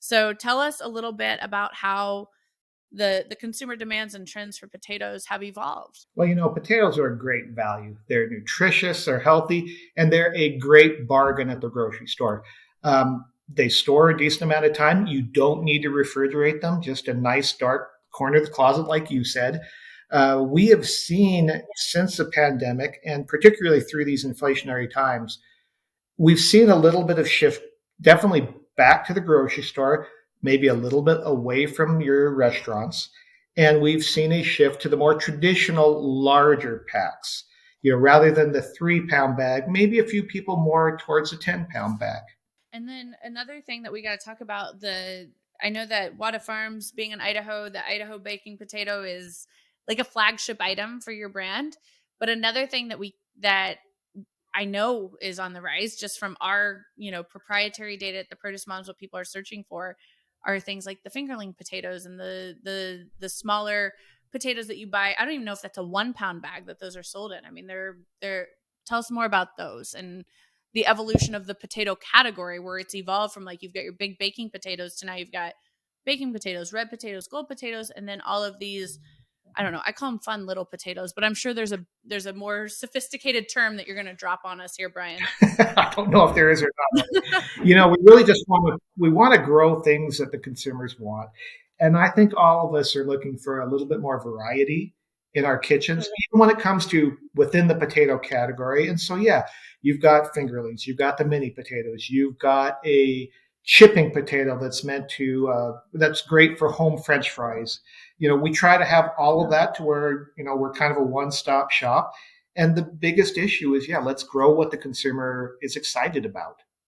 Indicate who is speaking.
Speaker 1: So tell us a little bit about how the consumer demands and trends for potatoes have evolved.
Speaker 2: Well, potatoes are a great value. They're nutritious, they're healthy, and they're a great bargain at the grocery store. They store a decent amount of time. You don't need to refrigerate them, just a nice dark corner of the closet, like you said. We have seen since the pandemic, and particularly through these inflationary times, we've seen a little bit of shift, definitely back to the grocery store, maybe a little bit away from your restaurants. And we've seen a shift to the more traditional, larger packs. Rather than the 3 pound bag, maybe a few people more towards a 10-pound bag.
Speaker 1: And then another thing that we got to talk about, the I know that Wada Farms, being in Idaho, the Idaho baking potato is like a flagship item for your brand. But another thing that I know is on the rise, just from our, proprietary data at the Produce Moms, what people are searching for are things like the fingerling potatoes and the smaller potatoes that you buy. I don't even know if that's a 1 pound bag that those are sold in. I mean, they're tell us more about those and the evolution of the potato category, where it's evolved from, like, you've got your big baking potatoes to now you've got baking potatoes, red potatoes, gold potatoes, and then all of these, I don't know, I call them fun little potatoes, but I'm sure there's a more sophisticated term that you're going to drop on us here, Bryan.
Speaker 2: I don't know if there is or not. We really just want to grow things that the consumers want. And I think all of us are looking for a little bit more variety in our kitchens, even when it comes to within the potato category. And so, yeah, you've got fingerlings, you've got the mini potatoes, you've got a chipping potato that's great for home French fries. We try to have all of that to where, we're kind of a one-stop shop. And the biggest issue is, yeah, let's grow what the consumer is excited about.